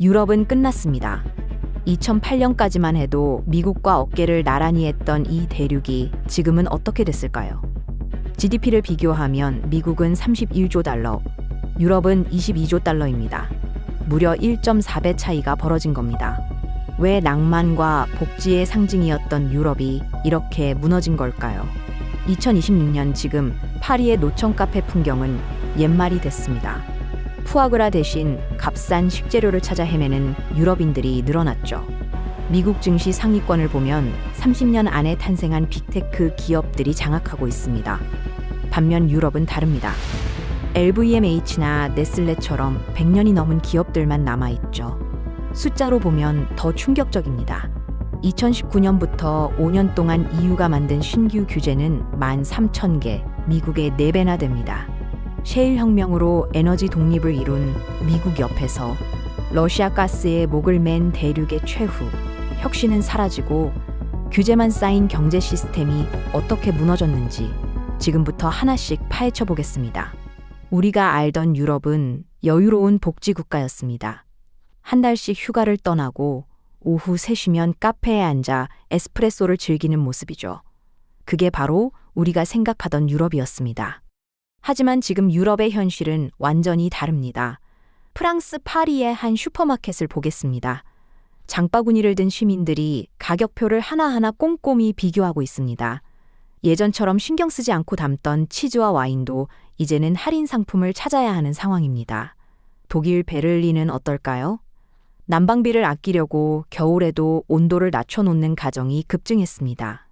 유럽은 끝났습니다. 2008년까지만 해도 미국과 어깨를 나란히 했던 이 대륙이 지금은 어떻게 됐을까요? GDP를 비교하면 미국은 31조 달러, 유럽은 22조 달러입니다. 무려 1.4배 차이가 벌어진 겁니다. 왜 낭만과 복지의 상징이었던 유럽이 이렇게 무너진 걸까요? 2026년 지금 파리의 노천 카페 풍경은 옛말이 됐습니다. 푸아그라 대신 값싼 식재료를 찾아 헤매는 유럽인들이 늘어났죠. 미국 증시 상위권을 보면 30년 안에 탄생한 빅테크 기업들이 장악하고 있습니다. 반면 유럽은 다릅니다. LVMH나 네슬레처럼 100년이 넘은 기업들만 남아있죠. 숫자로 보면 더 충격적입니다. 2019년부터 5년 동안 EU가 만든 신규 규제는 13,000개, 미국의 4배나 됩니다. 셰일 혁명으로 에너지 독립을 이룬 미국 옆에서 러시아 가스에 목을 맨 대륙의 최후, 혁신은 사라지고 규제만 쌓인 경제 시스템이 어떻게 무너졌는지 지금부터 하나씩 파헤쳐 보겠습니다. 우리가 알던 유럽은 여유로운 복지 국가였습니다. 한 달씩 휴가를 떠나고 오후 3시면 카페에 앉아 에스프레소를 즐기는 모습이죠. 그게 바로 우리가 생각하던 유럽이었습니다. 하지만 지금 유럽의 현실은 완전히 다릅니다. 프랑스 파리의 한 슈퍼마켓을 보겠습니다. 장바구니를 든 시민들이 가격표를 하나하나 꼼꼼히 비교하고 있습니다. 예전처럼 신경 쓰지 않고 담던 치즈와 와인도 이제는 할인 상품을 찾아야 하는 상황입니다. 독일 베를린은 어떨까요? 난방비를 아끼려고 겨울에도 온도를 낮춰놓는 가정이 급증했습니다.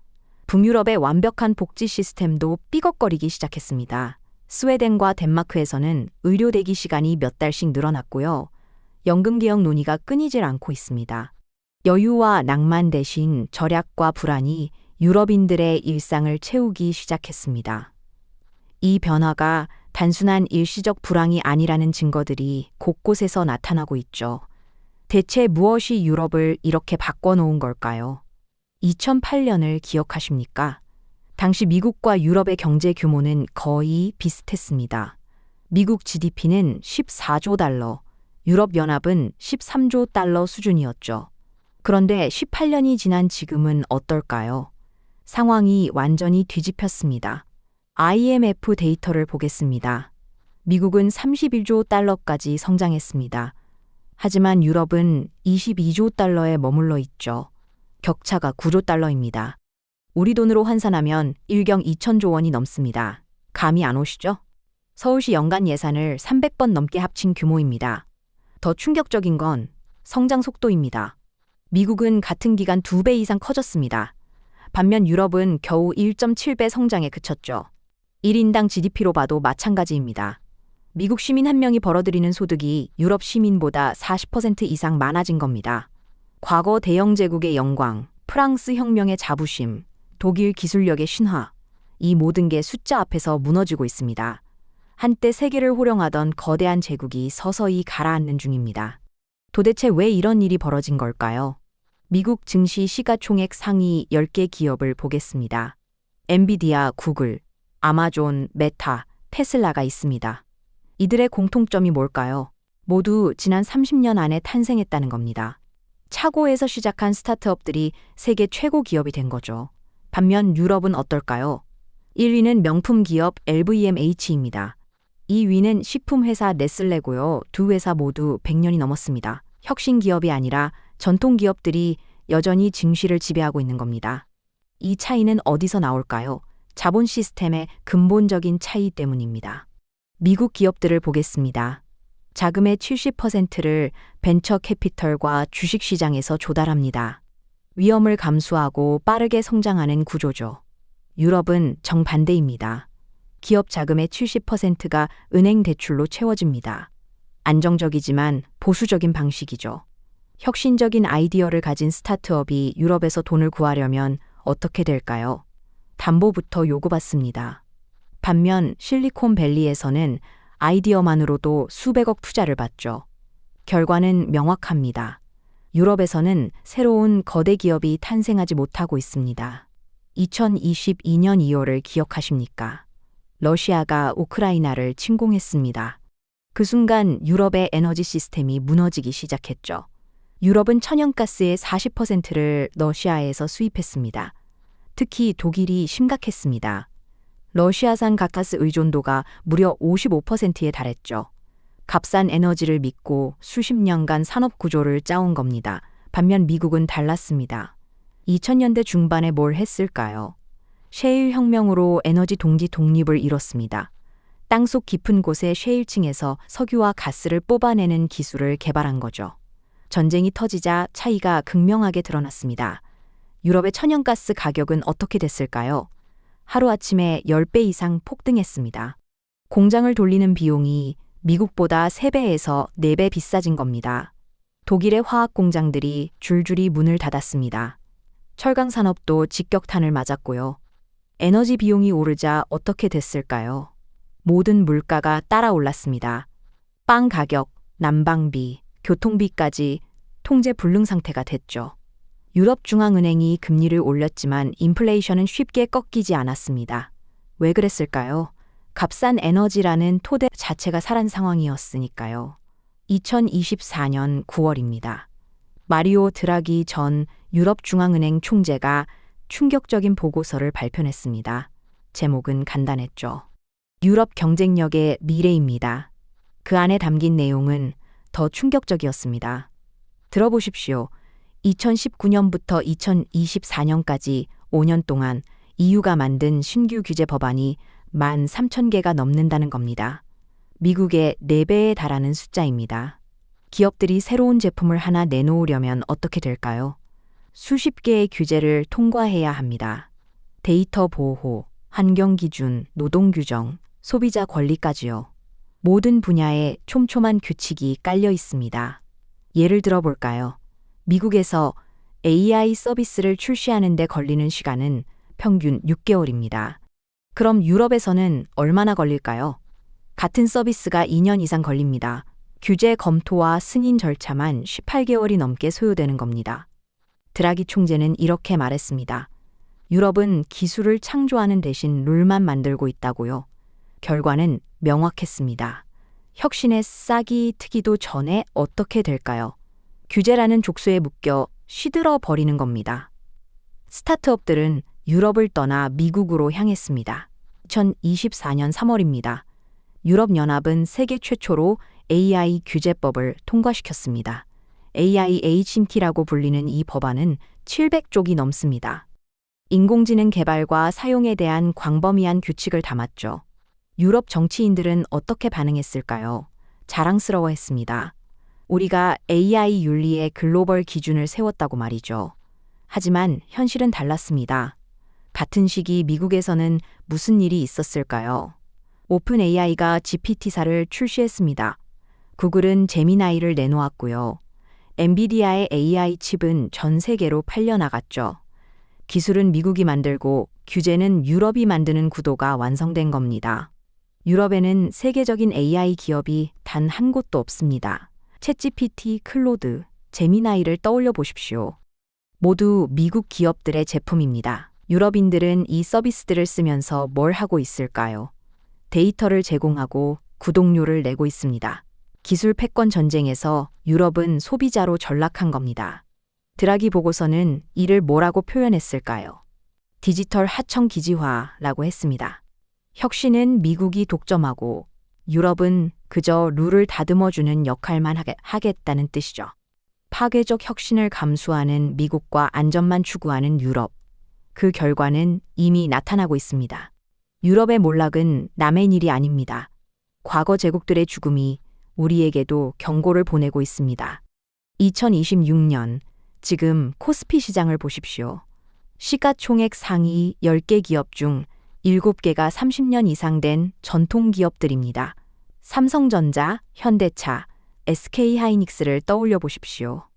북유럽의 완벽한 복지 시스템도 삐걱거리기 시작했습니다. 스웨덴과 덴마크에서는 의료 대기 시간이 몇 달씩 늘어났고요. 연금 개혁 논의가 끊이질 않고 있습니다. 여유와 낭만 대신 절약과 불안이 유럽인들의 일상을 채우기 시작했습니다. 이 변화가 단순한 일시적 불황이 아니라는 증거들이 곳곳에서 나타나고 있죠. 대체 무엇이 유럽을 이렇게 바꿔놓은 걸까요? 2008년을 기억하십니까? 당시 미국과 유럽의 경제 규모는 거의 비슷했습니다. 미국 GDP는 14조 달러, 유럽연합은 13조 달러 수준이었죠. 그런데 18년이 지난 지금은 어떨까요? 상황이 완전히 뒤집혔습니다. IMF 데이터를 보겠습니다. 미국은 31조 달러까지 성장했습니다. 하지만 유럽은 22조 달러에 머물러 있죠. 격차가 9조 달러입니다. 우리 돈으로 환산하면 일경 2천조 원이 넘습니다. 감이 안 오시죠? 서울시 연간 예산을 300번 넘게 합친 규모입니다. 더 충격적인 건 성장 속도입니다. 미국은 같은 기간 2배 이상 커졌습니다. 반면 유럽은 겨우 1.7배 성장에 그쳤죠. 1인당 GDP로 봐도 마찬가지입니다. 미국 시민 한 명이 벌어들이는 소득이 유럽 시민보다 40% 이상 많아진 겁니다. 과거 대영 제국의 영광, 프랑스 혁명의 자부심, 독일 기술력의 신화, 이 모든 게 숫자 앞에서 무너지고 있습니다. 한때 세계를 호령하던 거대한 제국이 서서히 가라앉는 중입니다. 도대체 왜 이런 일이 벌어진 걸까요? 미국 증시 시가총액 상위 10개 기업을 보겠습니다. 엔비디아, 구글, 아마존, 메타, 테슬라가 있습니다. 이들의 공통점이 뭘까요? 모두 지난 30년 안에 탄생했다는 겁니다. 차고에서 시작한 스타트업들이 세계 최고 기업이 된 거죠. 반면 유럽은 어떨까요? 1위는 명품 기업 LVMH입니다. 2위는 식품회사 네슬레고요. 두 회사 모두 100년이 넘었습니다. 혁신 기업이 아니라 전통 기업들이 여전히 증시를 지배하고 있는 겁니다. 이 차이는 어디서 나올까요? 자본 시스템의 근본적인 차이 때문입니다. 미국 기업들을 보겠습니다. 자금의 70%를 벤처 캐피털과 주식시장에서 조달합니다. 위험을 감수하고 빠르게 성장하는 구조죠. 유럽은 정반대입니다. 기업 자금의 70%가 은행 대출로 채워집니다. 안정적이지만 보수적인 방식이죠. 혁신적인 아이디어를 가진 스타트업이 유럽에서 돈을 구하려면 어떻게 될까요? 담보부터 요구받습니다. 반면 실리콘밸리에서는 아이디어만으로도 수백억 투자를 받죠. 결과는 명확합니다. 유럽에서는 새로운 거대 기업이 탄생하지 못하고 있습니다. 2022년 2월을 기억하십니까? 러시아가 우크라이나를 침공했습니다. 그 순간 유럽의 에너지 시스템이 무너지기 시작했죠. 유럽은 천연가스의 40%를 러시아에서 수입했습니다. 특히 독일이 심각했습니다. 러시아산 가스 의존도가 무려 55%에 달했죠. 값싼 에너지를 믿고 수십 년간 산업 구조를 짜온 겁니다. 반면 미국은 달랐습니다. 2000년대 중반에 뭘 했을까요? 셰일 혁명으로 에너지 동지 독립을 이뤘습니다. 땅속 깊은 곳의 셰일층에서 석유와 가스를 뽑아내는 기술을 개발한 거죠. 전쟁이 터지자 차이가 극명하게 드러났습니다. 유럽의 천연가스 가격은 어떻게 됐을까요? 하루아침에 10배 이상 폭등했습니다. 공장을 돌리는 비용이 미국보다 3배에서 4배 비싸진 겁니다. 독일의 화학 공장들이 줄줄이 문을 닫았습니다. 철강 산업도 직격탄을 맞았고요. 에너지 비용이 오르자 어떻게 됐을까요? 모든 물가가 따라 올랐습니다. 빵 가격, 난방비, 교통비까지 통제 불능 상태가 됐죠. 유럽중앙은행이 금리를 올렸지만 인플레이션은 쉽게 꺾이지 않았습니다. 왜 그랬을까요? 값싼 에너지라는 토대 자체가 살한 상황이었으니까요. 2024년 9월입니다. 마리오 드라기 전 유럽중앙은행 총재가 충격적인 보고서를 발표했습니다. 제목은 간단했죠. 유럽 경쟁력의 미래입니다. 그 안에 담긴 내용은 더 충격적이었습니다. 들어보십시오. 2019년부터 2024년까지 5년 동안 EU가 만든 신규 규제 법안이 13,000개가 넘는다는 겁니다. 미국의 4배에 달하는 숫자입니다. 기업들이 새로운 제품을 하나 내놓으려면 어떻게 될까요? 수십 개의 규제를 통과해야 합니다. 데이터 보호, 환경 기준, 노동 규정, 소비자 권리까지요. 모든 분야에 촘촘한 규칙이 깔려 있습니다. 예를 들어 볼까요? 미국에서 AI 서비스를 출시하는 데 걸리는 시간은 평균 6개월입니다. 그럼 유럽에서는 얼마나 걸릴까요? 같은 서비스가 2년 이상 걸립니다. 규제 검토와 승인 절차만 18개월이 넘게 소요되는 겁니다. 드라기 총재는 이렇게 말했습니다. 유럽은 기술을 창조하는 대신 룰만 만들고 있다고요. 결과는 명확했습니다. 혁신의 싹이 트기도 전에 어떻게 될까요? 규제라는 족쇄에 묶여 시들어 버리는 겁니다. 스타트업들은 유럽을 떠나 미국으로 향했습니다. 2024년 3월입니다. 유럽연합은 세계 최초로 AI 규제법을 통과시켰습니다. AI HMT라고 불리는 이 법안은 700쪽이 넘습니다. 인공지능 개발과 사용에 대한 광범위한 규칙을 담았죠. 유럽 정치인들은 어떻게 반응했을까요? 자랑스러워했습니다. 우리가 AI 윤리의 글로벌 기준을 세웠다고 말이죠. 하지만 현실은 달랐습니다. 같은 시기 미국에서는 무슨 일이 있었을까요? 오픈 AI가 GPT-4를 출시했습니다. 구글은 제미나이를 내놓았고요. 엔비디아의 AI 칩은 전 세계로 팔려나갔죠. 기술은 미국이 만들고 규제는 유럽이 만드는 구도가 완성된 겁니다. 유럽에는 세계적인 AI 기업이 단 한 곳도 없습니다. 챗GPT, 클로드, 제미나이를 떠올려 보십시오. 모두 미국 기업들의 제품입니다. 유럽인들은 이 서비스들을 쓰면서 뭘 하고 있을까요? 데이터를 제공하고 구독료를 내고 있습니다. 기술 패권 전쟁에서 유럽은 소비자로 전락한 겁니다. 드라기 보고서는 이를 뭐라고 표현했을까요? 디지털 하청 기지화라고 했습니다. 혁신은 미국이 독점하고 유럽은 그저 룰을 다듬어주는 역할만 하겠다는 뜻이죠. 파괴적 혁신을 감수하는 미국과 안전만 추구하는 유럽. 그 결과는 이미 나타나고 있습니다. 유럽의 몰락은 남의 일이 아닙니다. 과거 제국들의 죽음이 우리에게도 경고를 보내고 있습니다. 2026년, 지금 코스피 시장을 보십시오. 시가총액 상위 10개 기업 중 7개가 30년 이상 된 전통 기업들입니다. 삼성전자, 현대차, SK하이닉스를 떠올려 보십시오.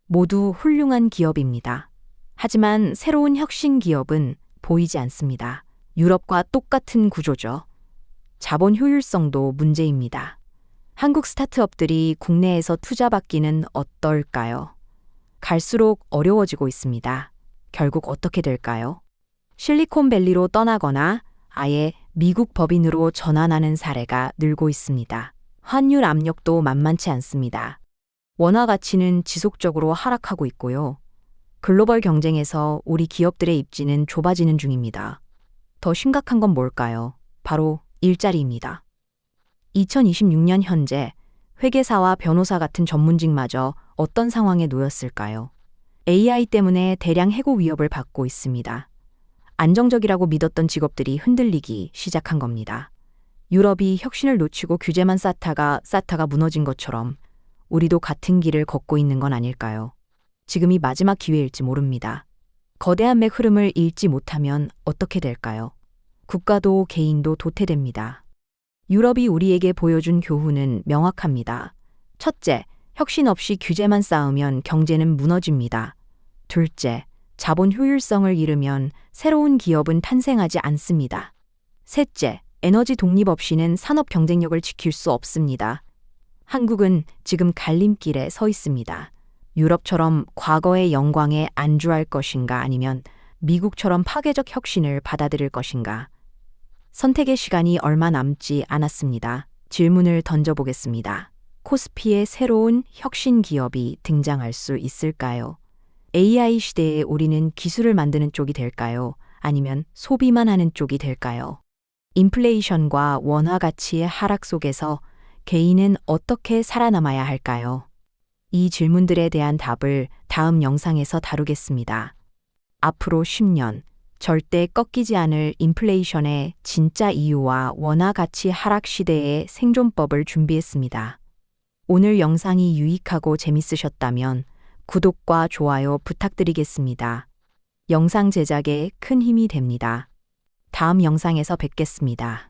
모두 훌륭한 기업입니다. 하지만 새로운 혁신 기업은 보이지 않습니다. 유럽과 똑같은 구조죠. 자본 효율성도 문제입니다. 한국 스타트업들이 국내에서 투자받기는 어떨까요? 갈수록 어려워지고 있습니다. 결국 어떻게 될까요? 실리콘밸리로 떠나거나 아예 미국 법인으로 전환하는 사례가 늘고 있습니다. 환율 압력도 만만치 않습니다. 원화 가치는 지속적으로 하락하고 있고요. 글로벌 경쟁에서 우리 기업들의 입지는 좁아지는 중입니다. 더 심각한 건 뭘까요? 바로 일자리입니다. 2026년 현재 회계사와 변호사 같은 전문직마저 어떤 상황에 놓였을까요? AI 때문에 대량 해고 위협을 받고 있습니다. 안정적이라고 믿었던 직업들이 흔들리기 시작한 겁니다. 유럽이 혁신을 놓치고 규제만 쌓다가 무너진 것처럼 우리도 같은 길을 걷고 있는 건 아닐까요? 지금이 마지막 기회일지 모릅니다. 거대한 맥 흐름을 읽지 못하면 어떻게 될까요? 국가도 개인도 도태됩니다. 유럽이 우리에게 보여준 교훈은 명확합니다. 첫째, 혁신 없이 규제만 쌓으면 경제는 무너집니다. 둘째, 자본 효율성을 잃으면 새로운 기업은 탄생하지 않습니다. 셋째, 에너지 독립 없이는 산업 경쟁력을 지킬 수 없습니다. 한국은 지금 갈림길에 서 있습니다. 유럽처럼 과거의 영광에 안주할 것인가 아니면 미국처럼 파괴적 혁신을 받아들일 것인가. 선택의 시간이 얼마 남지 않았습니다. 질문을 던져보겠습니다. 코스피의 새로운 혁신 기업이 등장할 수 있을까요? AI 시대에 우리는 기술을 만드는 쪽이 될까요? 아니면 소비만 하는 쪽이 될까요? 인플레이션과 원화 가치의 하락 속에서 개인은 어떻게 살아남아야 할까요? 이 질문들에 대한 답을 다음 영상에서 다루겠습니다. 앞으로 10년, 절대 꺾이지 않을 인플레이션의 진짜 이유와 원화 가치 하락 시대의 생존법을 준비했습니다. 오늘 영상이 유익하고 재밌으셨다면 구독과 좋아요 부탁드리겠습니다. 영상 제작에 큰 힘이 됩니다. 다음 영상에서 뵙겠습니다.